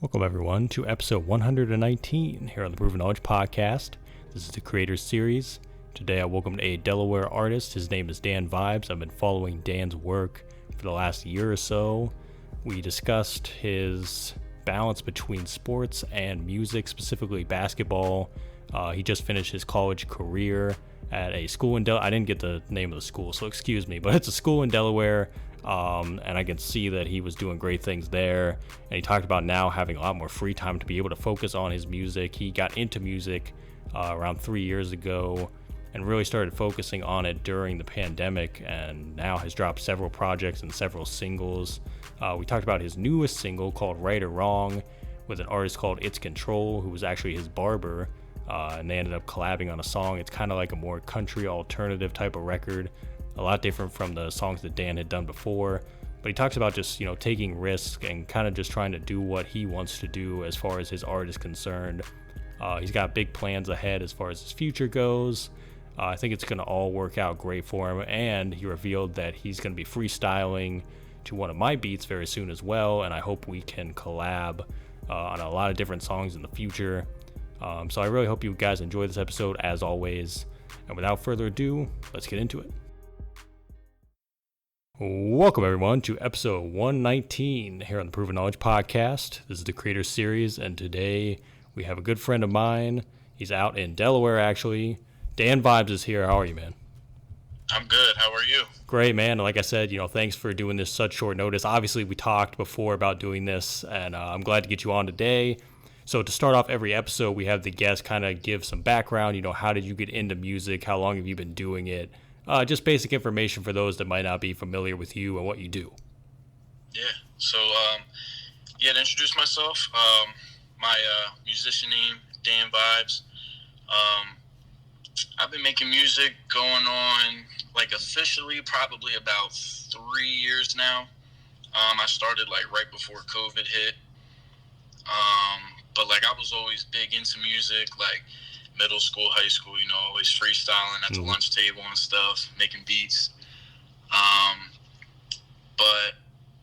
Welcome, everyone, to episode 119 here on the Proven Knowledge Podcast. This is the Creators Series. Today, I welcomed a Delaware artist. His name is Dan Vibez. I've been following Dan's work for the last year or so. We discussed his balance between sports and music, specifically basketball. He just finished his college career at a school in Delaware. I didn't get the name of the school, so excuse me, but it's a school in Delaware. And I can see that he was doing great things there. And he talked about now having a lot more free time to be able to focus on his music. He got into music around 3 years ago and really started focusing on it during the pandemic, and now has dropped several projects and several singles. We talked about his newest single called Right or Wrong with an artist called itsCONTROL, who was actually his barber. And they ended up collabing on a song. It's kind of like a more country alternative type of record. A lot different from the songs that Dan had done before, but he talks about just, taking risks and kind of just trying to do what he wants to do as far as his art is concerned. He's got big plans ahead as far as his future goes. I think it's going to all work out great for him, and he revealed that he's going to be freestyling to one of my beats very soon as well, and I hope we can collab on a lot of different songs in the future. So I really hope you guys enjoy this episode as always, and without further ado, let's get into it. Welcome, everyone, to episode 119 here on the Proven Knowledge Podcast. This is the Creators Series, and today we have a good friend of mine. He's out in Delaware, actually. Dan Vibez is here. How are you, man? I'm good. How are you? Great, man. Like I said, thanks for doing this such short notice. Obviously, we talked before about doing this, and I'm glad to get you on today. So to start off every episode, we have the guest kind of give some background. How did you get into music? How long have you been doing it? Just basic information for those that might not be familiar with you and what you do. Yeah. So, to introduce myself, my musician name, Dan Vibez. I've been making music going on, officially, probably about 3 years now. I started, right before COVID hit. But, I was always big into music, middle school, high school, always freestyling at the lunch table and stuff, making beats. But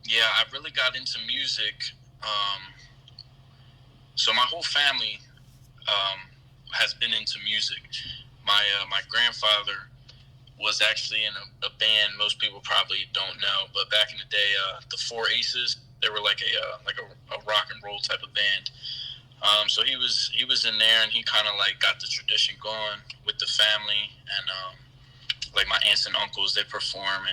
yeah, I really got into music. So my whole family has been into music. My grandfather was actually in a band most people probably don't know, but back in the day, the Four Aces, they were like a rock and roll type of band. So he was in there, and he kind of got the tradition going with the family, and my aunts and uncles, they perform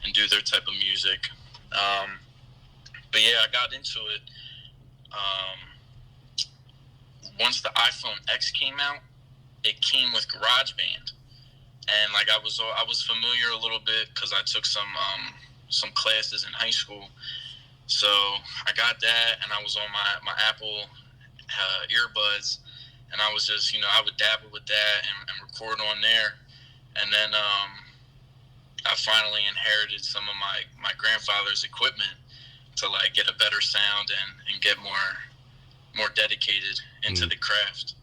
and do their type of music. But yeah, I got into it. Once the iPhone X came out, it came with GarageBand, and I was familiar a little bit because I took some classes in high school. So I got that, and I was on my Apple earbuds, and I was just, I would dabble with that and record on there. And then I finally inherited some of my grandfather's equipment to get a better sound and get more dedicated into the craft.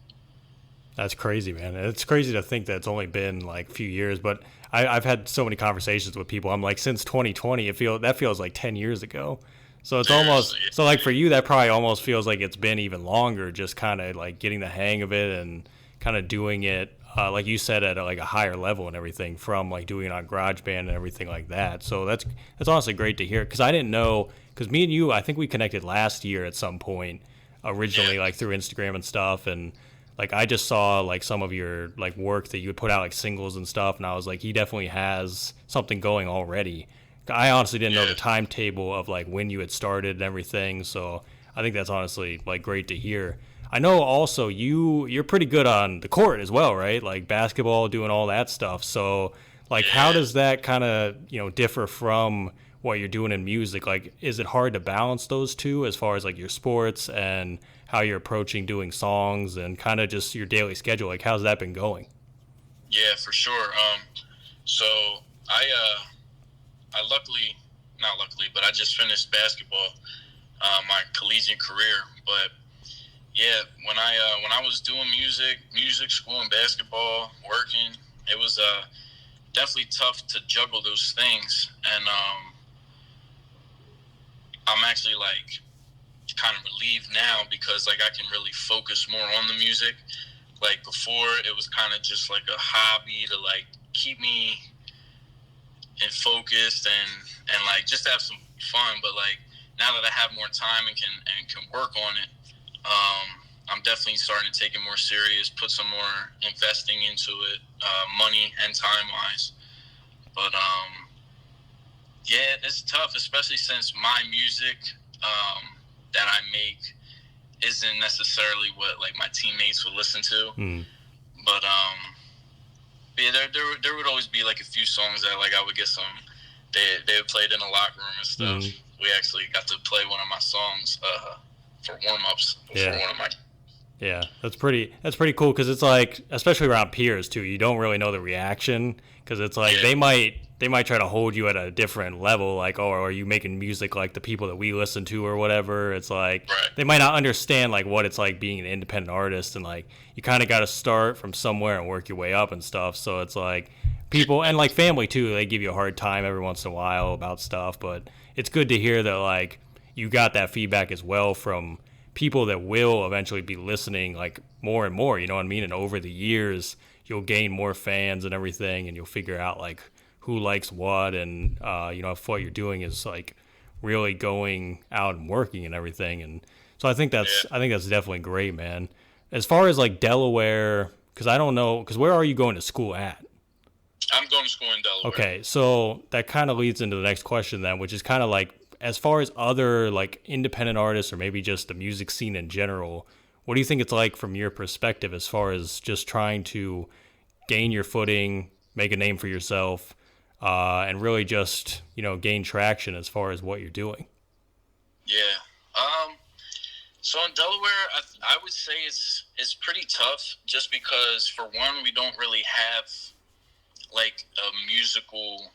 That's crazy, man. It's crazy to think that it's only been a few years, but I've had so many conversations with people. I'm since 2020, that feels like 10 years ago. So it's almost, for you, that probably almost feels like it's been even longer, just kind of getting the hang of it and kind of doing it, like you said, at a higher level and everything, from doing it on GarageBand and everything like that. So that's honestly great to hear, because I didn't know, because me and you, I think we connected last year at some point, originally through Instagram and stuff, and I just saw some of your work that you would put out singles and stuff, and I was he definitely has something going already. I honestly didn't know the timetable of when you had started and everything, so I think that's honestly great to hear. I know also you're pretty good on the court as well, right? Basketball, doing all that stuff. So how does that kind of differ from what you're doing in music? Is it hard to balance those two as far as your sports and how you're approaching doing songs and kind of just your daily schedule? How's that been going? Yeah, for sure. So not luckily, but I just finished basketball, my collegiate career. But yeah, when I was doing music, school, and basketball, working, it was definitely tough to juggle those things. And I'm actually kind of relieved now because like I can really focus more on the music. Like before, it was kind of just like a hobby to like keep me in focused and like just have some fun. But like now that I have more time and can work on it, I'm definitely starting to take it more serious, put some more investing into it, money and time wise. But yeah, it's tough, especially since my music that I make isn't necessarily what like my teammates would listen to. But yeah, there would always be like a few songs that like I would get some. They would play it in the locker room and stuff. We actually got to play one of my songs for warm-ups before one of my. Yeah, that's pretty cool because it's like, especially around peers too, you don't really know the reaction because it's like they might try to hold you at a different level, like, oh, are you making music like the people that we listen to or whatever. It's like they might not understand like what it's like being an independent artist, and like you kind of got to start from somewhere and work your way up and stuff. So it's like people and like family too, they give you a hard time every once in a while about stuff, but it's good to hear that like you got that feedback as well from people that will eventually be listening like more and more, you know what I mean? And over the years, you'll gain more fans and everything, and you'll figure out like who likes what, and you know, if what you're doing is like really going out and working and everything. And so I think that's definitely great, man. As far as like Delaware, because I don't know, because where are you going to school at? I'm going to school in Delaware. Okay, so that kind of leads into the next question then, which is kind of like, as far as other like independent artists or maybe just the music scene in general, what do you think it's like from your perspective as far as just trying to gain your footing, make a name for yourself, and really just, you know, gain traction as far as what you're doing? Yeah. So in Delaware, I would say it's pretty tough just because, for one, we don't really have like a musical,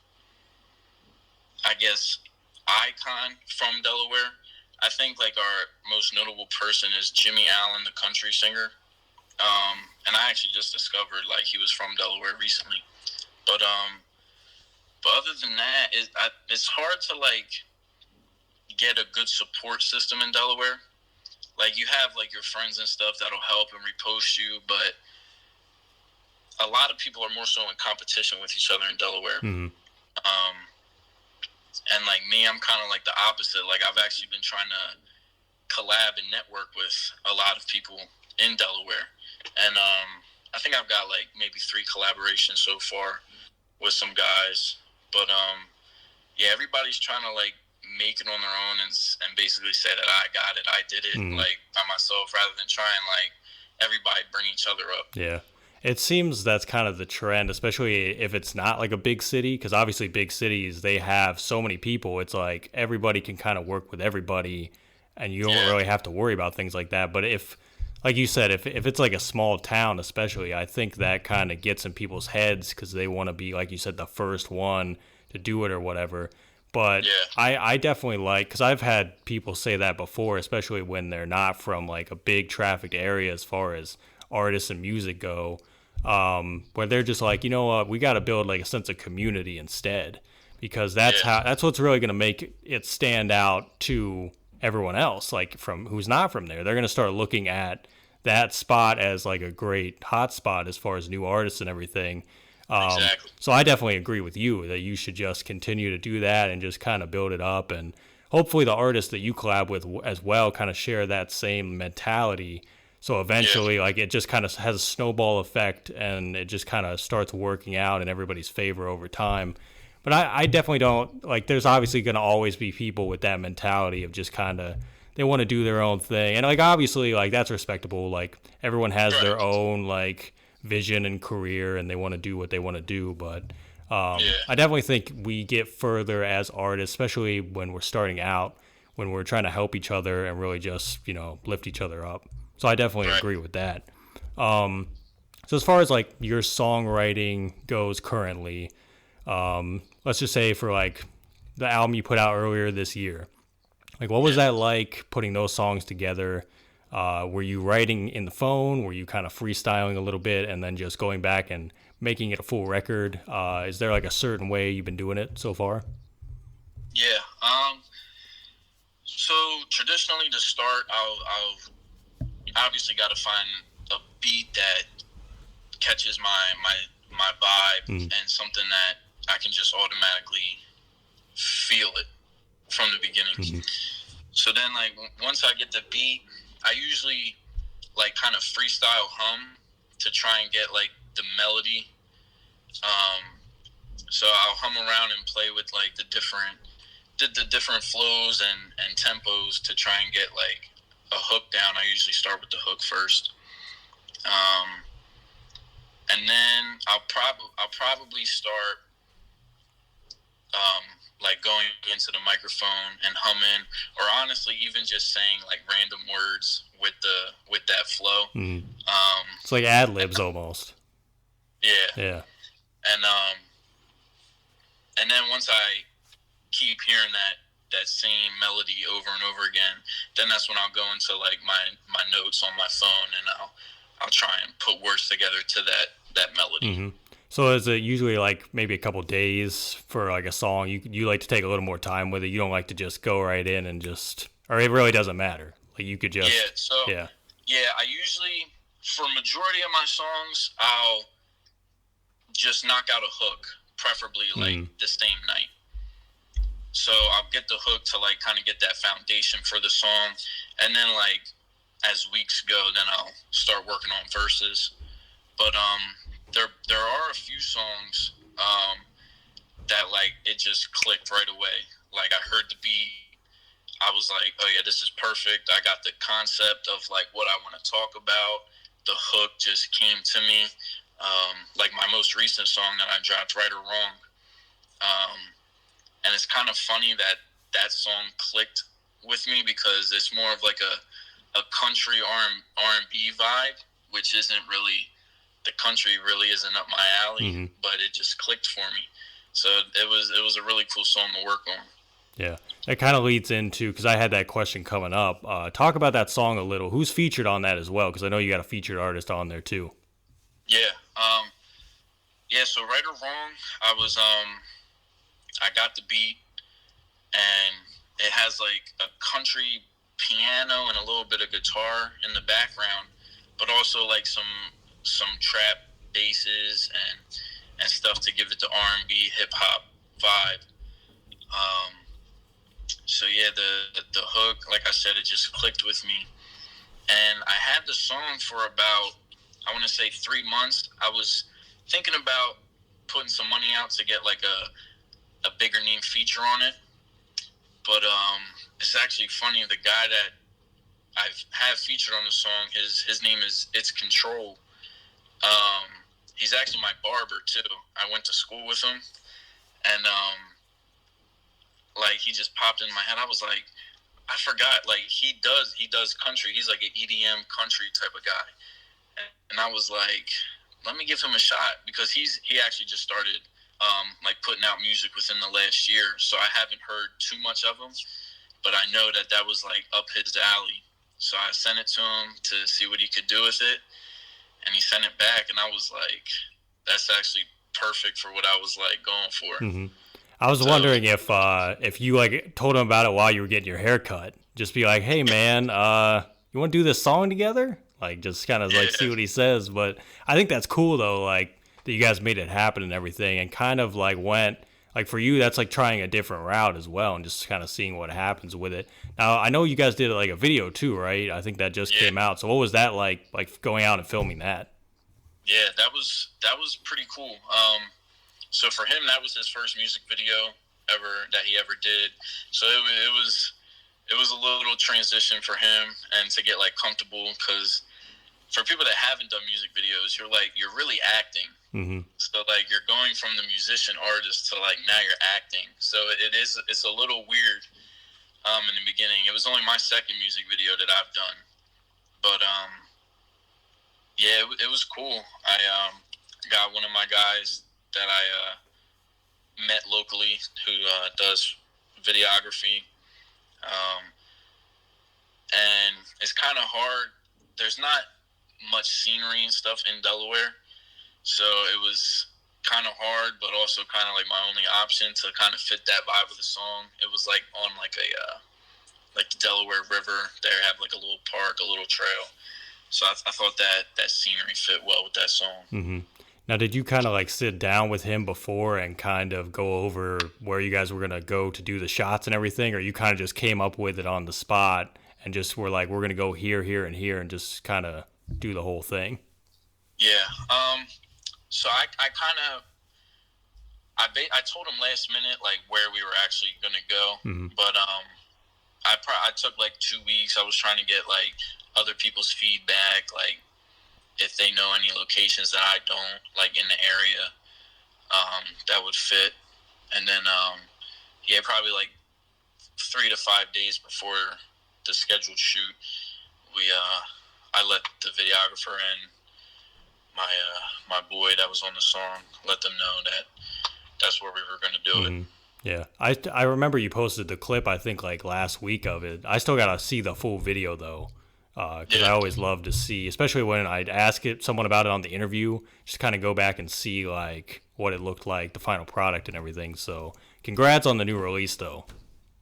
I guess, icon from Delaware. I think like our most notable person is Jimmy Allen, the country singer. And I actually just discovered like he was from Delaware recently. But other than that, it's hard to like get a good support system in Delaware. Like you have like your friends and stuff that'll help and repost you, but a lot of people are more so in competition with each other in Delaware. And like me, I'm kind of like the opposite. Like I've actually been trying to collab and network with a lot of people in Delaware. And I think I've got like maybe 3 collaborations so far with some guys. But yeah, everybody's trying to like make it on their own and basically say that I got it, I did it like by myself, rather than trying like everybody bring each other up. Yeah. It seems that's kind of the trend, especially if it's not like a big city, because obviously big cities, they have so many people. It's like everybody can kind of work with everybody, and you don't really have to worry about things like that. But if, like you said, if it's like a small town especially, I think that kind of gets in people's heads because they want to be, like you said, the first one to do it or whatever. But I definitely like, because I've had people say that before, especially when they're not from like a big trafficked area as far as artists and music go, where they're just like, you know what, we got to build like a sense of community instead, because that's what's really going to make it stand out to everyone else, like from who's not from there. They're going to start looking at that spot as like a great hot spot as far as new artists and everything. Exactly. So I definitely agree with you that you should just continue to do that and just kind of build it up, and hopefully the artists that you collab with as well kind of share that same mentality. So eventually, like, it just kind of has a snowball effect, and it just kind of starts working out in everybody's favor over time. But I definitely don't, like, there's obviously going to always be people with that mentality of just kind of, they want to do their own thing. And, like, obviously, like, that's respectable. Like, everyone has their own, like, vision and career, and they want to do what they want to do. But I definitely think we get further as artists, especially when we're starting out, when we're trying to help each other and really just, you know, lift each other up. So I definitely agree with that. So as far as like your songwriting goes currently, let's just say for like the album you put out earlier this year, like what was that like putting those songs together? Were you writing in the phone? Were you kind of freestyling a little bit and then just going back and making it a full record? Is there like a certain way you've been doing it so far? Yeah. So traditionally, to start, I'll obviously got to find a beat that catches my vibe and something that I can just automatically feel it from the beginning. So then, like, once I get the beat, I usually like kind of freestyle hum to try and get like the melody. So I'll hum around and play with like the different flows and tempos to try and get like a hook down. I usually start with the hook first, and then I'll probably start like going into the microphone and humming, or honestly even just saying like random words with that flow. It's like ad libs almost. Yeah. And then once I keep hearing that same melody over and over again, then that's when I'll go into like my notes on my phone, and I'll try and put words together to that melody. So is it usually like maybe a couple days for like a song? You like to take a little more time with it. You don't like to just go right in and just, or it really doesn't matter. Like you could just I usually, for majority of my songs, I'll just knock out a hook, preferably like the same night. So I'll get the hook to like kind of get that foundation for the song, and then like as weeks go, then I'll start working on verses. But there are a few songs that like it just clicked right away. Like I heard the beat, I was like, oh yeah, this is perfect. I got the concept of like what I want to talk about. The hook just came to me. Like my most recent song that I dropped, Right or Wrong. And it's kind of funny that song clicked with me because it's more of like a country R&B vibe, which isn't really, the country really isn't up my alley, but it just clicked for me. So it was a really cool song to work on. Yeah, that kind of leads into, because I had that question coming up. Talk about that song a little. Who's featured on that as well? Because I know you got a featured artist on there too. So Right or Wrong, I got the beat, and it has like a country piano and a little bit of guitar in the background, but also like some trap basses and stuff to give it the R&B hip hop vibe. So yeah, the hook, like I said, it just clicked with me, and I had the song for about, I want to say 3 months. I was thinking about putting some money out to get like a bigger name feature on it, but it's actually funny. The guy that I've had featured on the song, his name is itsCONTROL. He's actually my barber too. I went to school with him, and like he just popped in my head. I was like, I forgot. Like he does country. He's like an EDM country type of guy, and I was like, let me give him a shot, because he actually just started like putting out music within the last year. So I haven't heard too much of him, but I know that was like up his alley. So I sent it to him to see what he could do with it, and he sent it back, and I was like, that's actually perfect for what I was like going for. I was wondering if you like told him about it while you were getting your hair cut. Just be like, hey man, you want to do this song together? Like just kind of like see what he says. But I think that's cool though, like that you guys made it happen and everything, and kind of like went, like for you that's like trying a different route as well and just kind of seeing what happens with it. Now I know you guys did like a video too, right? I think that just came out. So what was that like going out and filming that? Yeah, that was pretty cool. So for him, that was his first music video that he ever did. So it was a little transition for him, and to get like comfortable, because for people that haven't done music videos, you're really acting. So like you're going from the musician artist to like now you're acting. So it's a little weird in the beginning. It was only my second music video that I've done, but it was cool. I got one of my guys that I met locally who does videography, and it's kind of hard. There's not much scenery and stuff in Delaware, so it was kind of hard, but also kind of like my only option to kind of fit that vibe of the song. It was like on like like the Delaware River. They have like a little park, a little trail. So I thought that scenery fit well with that song. Mm-hmm. Now, did you kind of like sit down with him before and kind of go over where you guys were going to go to do the shots and everything? Or you kind of just came up with it on the spot and just were like, we're going to go here, here, and here and just kind of do the whole thing? Yeah. So I kind of, I told him last minute, like, where we were actually going to go. Mm-hmm. But I took like 2 weeks. I was trying to get like other people's feedback, like, if they know any locations that I don't, like in the area, that would fit. And then, probably like 3 to 5 days before the scheduled shoot, I let the videographer and my boy that was on the song, let them know that that's where we were going to do mm-hmm. it. Yeah. I remember you posted the clip, I think like last week of it. I still got to see the full video though. Because I always love to see, especially when I'd ask someone about it on the interview, just kind of go back and see like what it looked like, the final product and everything. So congrats on the new release though,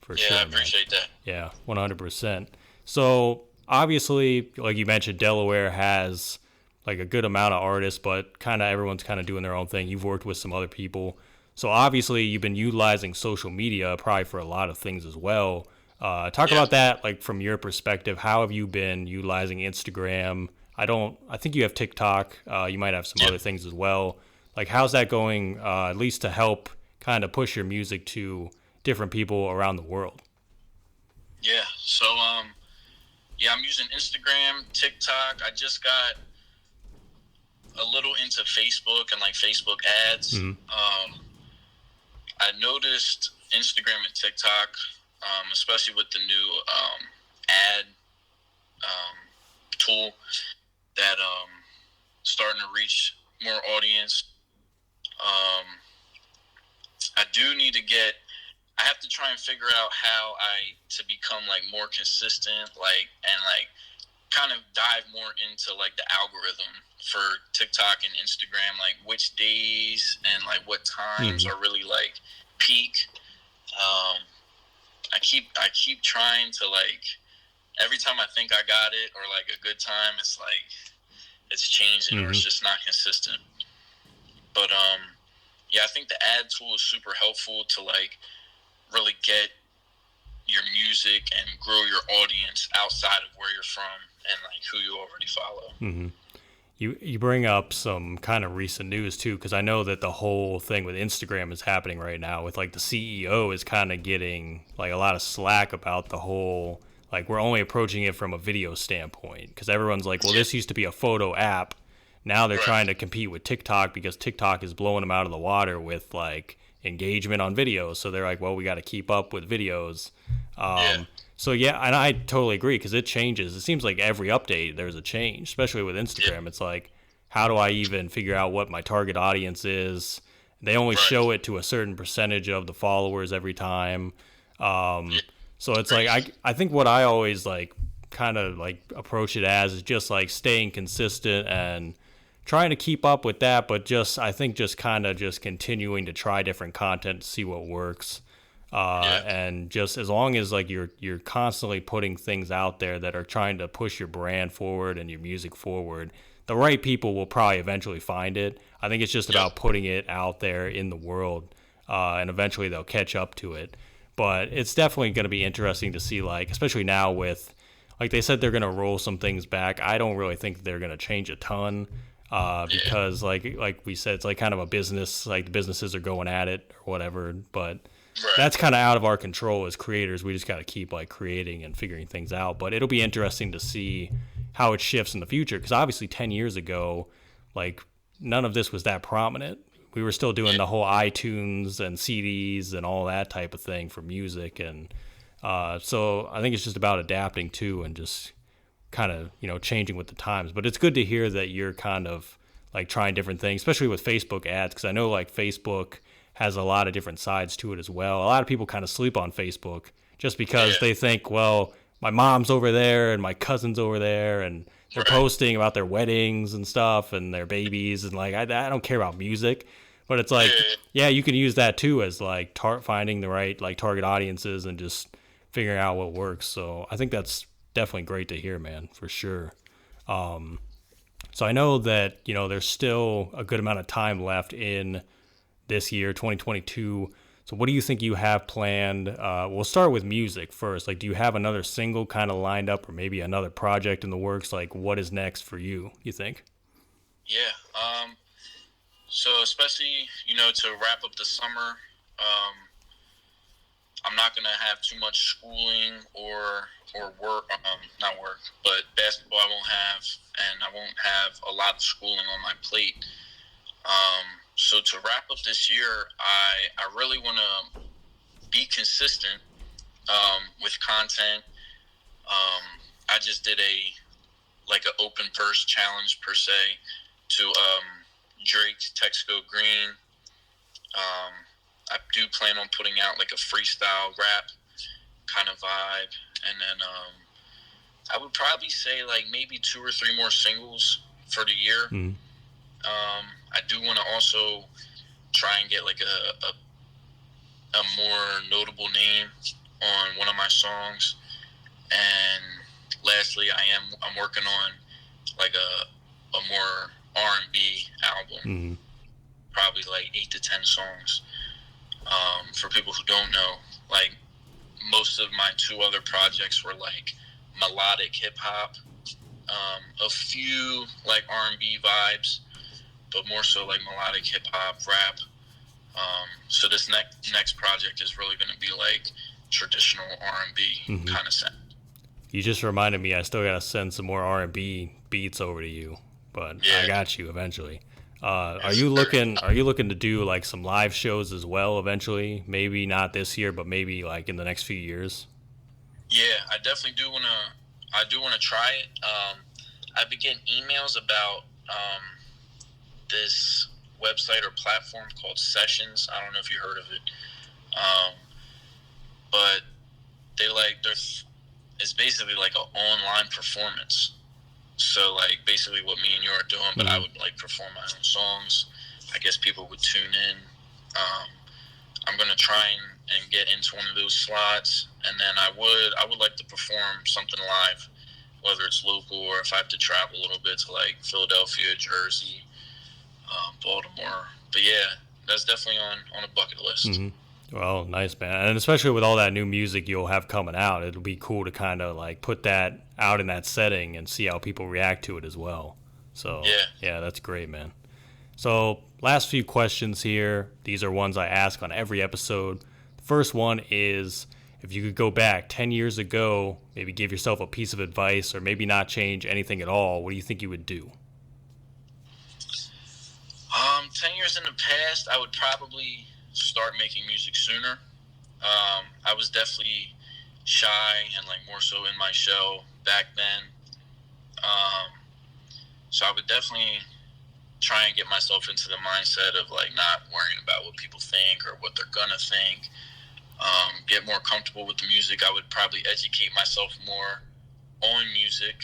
for sure. Yeah, I appreciate that. Yeah, 100%. So obviously, like you mentioned, Delaware has like a good amount of artists, but kind of everyone's kind of doing their own thing. You've worked with some other people. So obviously you've been utilizing social media probably for a lot of things as well. Talk about that, like from your perspective. How have you been utilizing Instagram? I think you have TikTok. You might have some other things as well. Like, how's that going? At least to help kind of push your music to different people around the world. Yeah. So, I'm using Instagram, TikTok. I just got a little into Facebook and like Facebook ads. Mm-hmm. I noticed Instagram and TikTok, especially with the new ad tool, that starting to reach more audience. I have to try and figure out how to become like more consistent, like, and like kind of dive more into like the algorithm for TikTok and Instagram, like which days and like what times are really like peak. I keep trying to, like, every time I think I got it or like a good time, it's like it's changing or it's just not consistent. But I think the ad tool is super helpful to like really get your music and grow your audience outside of where you're from and like who you already follow. Mm-hmm. You bring up some kind of recent news too, because I know that the whole thing with Instagram is happening right now with like the CEO is kind of getting like a lot of slack about the whole, like we're only approaching it from a video standpoint because everyone's like, well, this used to be a photo app. Now they're trying to compete with TikTok because TikTok is blowing them out of the water with like engagement on videos. So they're like, well, we got to keep up with videos. So yeah, and I totally agree because it changes. It seems like every update there's a change, especially with Instagram. It's like, how do I even figure out what my target audience is? They only show it to a certain percentage of the followers every time. So it's like I think what I always like kind of like approach it as is just like staying consistent and trying to keep up with that, but I think just kind of just continuing to try different content to see what works. And just as long as like you're constantly putting things out there that are trying to push your brand forward and your music forward, the right people will probably eventually find it. I think it's just about putting it out there in the world, and eventually they'll catch up to it. But it's definitely going to be interesting to see, like, especially now with, like they said, they're going to roll some things back. I don't really think they're going to change a ton, because like we said, it's like kind of a business, like the businesses are going at it or whatever, but that's kind of out of our control as creators. We just got to keep like creating and figuring things out. But it'll be interesting to see how it shifts in the future, because obviously 10 years ago, like none of this was that prominent. We were still doing the whole iTunes and CDs and all that type of thing for music. And so I think it's just about adapting too and just kind of, changing with the times. But it's good to hear that you're kind of like trying different things, especially with Facebook ads, because I know like Facebook has a lot of different sides to it as well. A lot of people kind of sleep on Facebook just because they think, well, my mom's over there and my cousin's over there and they're posting about their weddings and stuff and their babies, and like I don't care about music. But it's like, you can use that too as like finding the right like target audiences and just figuring out what works. So I think that's definitely great to hear, man, for sure. So I know that, there's still a good amount of time left in this year, 2022. So what do you think you have planned? We'll start with music first. Like, do you have another single kind of lined up or maybe another project in the works? Like, what is next for you think? Yeah. So especially, to wrap up the summer, I'm not going to have too much schooling or work, not work, but basketball I won't have, and I won't have a lot of schooling on my plate. So to wrap up this year, I really want to be consistent with content. I just did an open verse challenge per se to Drake's Text Go Green. I do plan on putting out like a freestyle rap kind of vibe, and then I would probably say like maybe 2 or 3 more singles for the year. Mm-hmm. I do want to also try and get like a more notable name on one of my songs, and lastly, I'm working on like a more R&B album, Mm-hmm. probably like 8 to 10 songs. For people who don't know, like most of my 2 other projects were like melodic hip hop, a few like R&B vibes, but more so like melodic hip hop, rap. So this next project is really going to be like traditional R&B Mm-hmm. kind of sound. You just reminded me I still gotta send some more R&B beats over to you, but Yeah. I got you eventually. Are Yes, you sir. looking to do like some live shows as well eventually? Maybe not this year, but maybe like in the next few years. Yeah, I definitely do want to. I do want to try it. I've been getting emails about this website or platform called Sessions. I don't know if you heard of it, but it's basically like an online performance. So like basically what me and you are doing, but I would like perform my own songs. I guess people would tune in. I'm gonna try and get into one of those slots, and then I would like to perform something live, whether it's local or if I have to travel a little bit to like Philadelphia, Jersey, Baltimore. But yeah, that's definitely on a bucket list. Mm-hmm. Well, nice, man. And especially with all that new music you'll have coming out, it'll be cool to kind of like put that out in that setting and see how people react to it as well. So yeah, that's great, man. So last few questions here. These are ones I ask on every episode. The first one is, if you could go back 10 years ago, maybe give yourself a piece of advice or maybe not change anything at all, what do you think you would do? 10 years in the past, I would probably start making music sooner. I was definitely shy and like more so in my shell back then. So I would definitely try and get myself into the mindset of like not worrying about what people think or what they're gonna think. Get more comfortable with the music. I would probably educate myself more on music,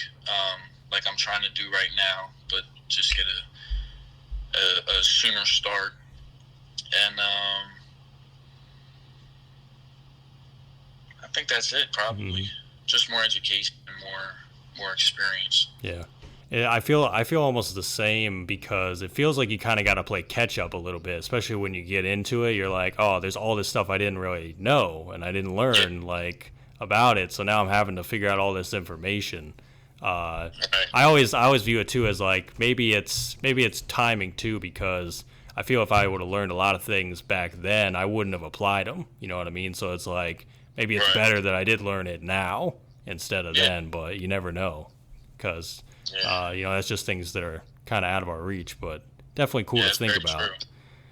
like I'm trying to do right now, but just get a sooner start. And I think that's it, probably. Just more education and more experience. Yeah. I feel almost the same, because it feels like you kind of got to play catch up a little bit, especially when you get into it. You're like, oh, there's all this stuff I didn't really know and I didn't learn like about it. So now I'm having to figure out all this information. I always view it too as like maybe it's timing too, because I feel if I would have learned a lot of things back then, I wouldn't have applied them. You know what I mean? So it's like maybe it's better that I did learn it now instead of then, but you never know, because that's just things that are kind of out of our reach, but definitely cool to think about. True.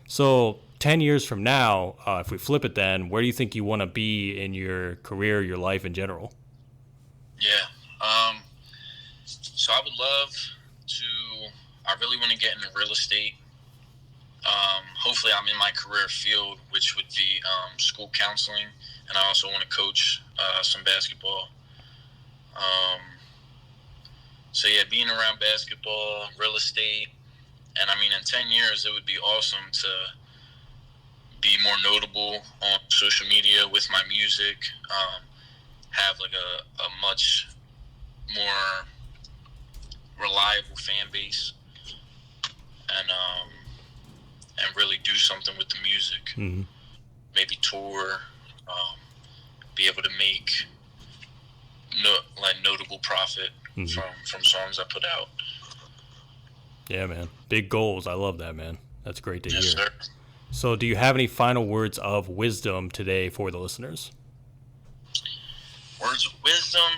So 10 years from now, if we flip it then, where do you think you want to be in your career, your life in general? So I would love to, I really want to get into real estate. Hopefully I'm in my career field, which would be school counseling, and I also want to coach some basketball. So yeah, being around basketball, real estate, and I mean in 10 years it would be awesome to be more notable on social media with my music, have like a much more reliable fan base, and really do something with the music. Mm-hmm. Maybe tour, be able to make notable profit mm-hmm. from songs I put out. Yeah, man. Big goals. I love that, man. That's great to hear. Sir. So do you have any final words of wisdom today for the listeners? Words of wisdom,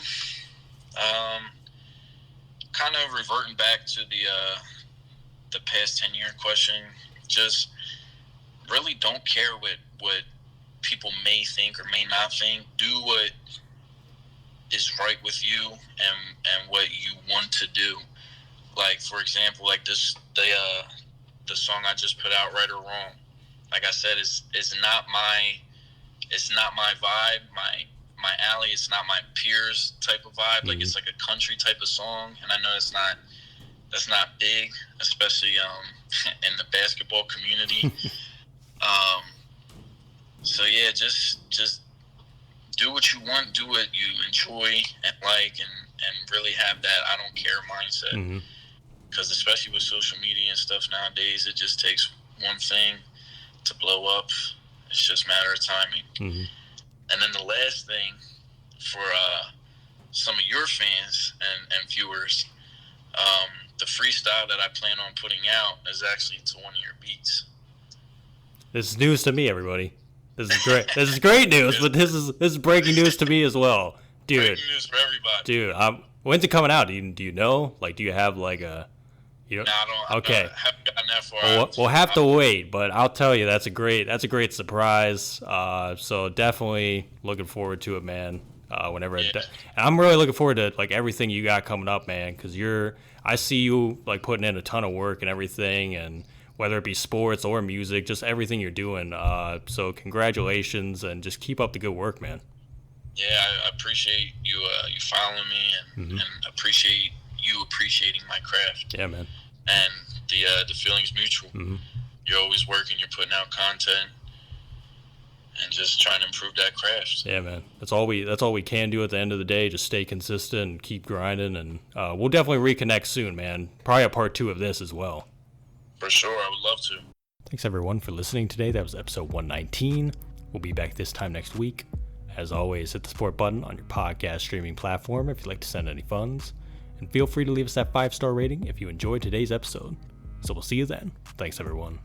kind of reverting back to the past 10-year question. Just really don't care what people may think or may not think. Do what is right with you and what you want to do. Like, for example, like the song I just put out, Right or Wrong. Like I said, it's not my vibe, my alley. It's not my peers type of vibe. Like, it's like a country type of song, and I know that's not big, especially in the basketball community. So yeah, just do what you want, do what you enjoy and like, and really have that I don't care mindset. Because especially with social media and stuff nowadays, it just takes one thing to blow up. It's just a matter of timing. And then the last thing for some of your fans and viewers, the freestyle that I plan on putting out is actually to one of your beats. This is news to me, everybody. This is great. This is great news, but this is breaking news to me as well, dude. Breaking news for everybody, dude. When's it coming out? Do you know? Like, do you have like a? You know? No, I don't. Okay. I haven't gotten that far. We'll have to wait, but I'll tell you, that's a great surprise. So definitely looking forward to it, man. Whenever and I'm really looking forward to like everything you got coming up, man. Because I see you like putting in a ton of work and everything, and whether it be sports or music, just everything you're doing. So congratulations, and just keep up the good work, man. Yeah, I appreciate you following me, and appreciate you appreciating my craft. Yeah, man. And the feeling's mutual. You're always working, you're putting out content, and just trying to improve that craft. Yeah, man. That's all we can do at the end of the day. Just stay consistent and keep grinding, and we'll definitely reconnect soon, man. Probably a part 2 of this as well. For sure, I would love to. Thanks everyone for listening today. That was episode 119. We'll be back this time next week. As always, hit the support button on your podcast streaming platform if you'd like to send any funds. And feel free to leave us that 5-star rating if you enjoyed today's episode. So we'll see you then. Thanks everyone.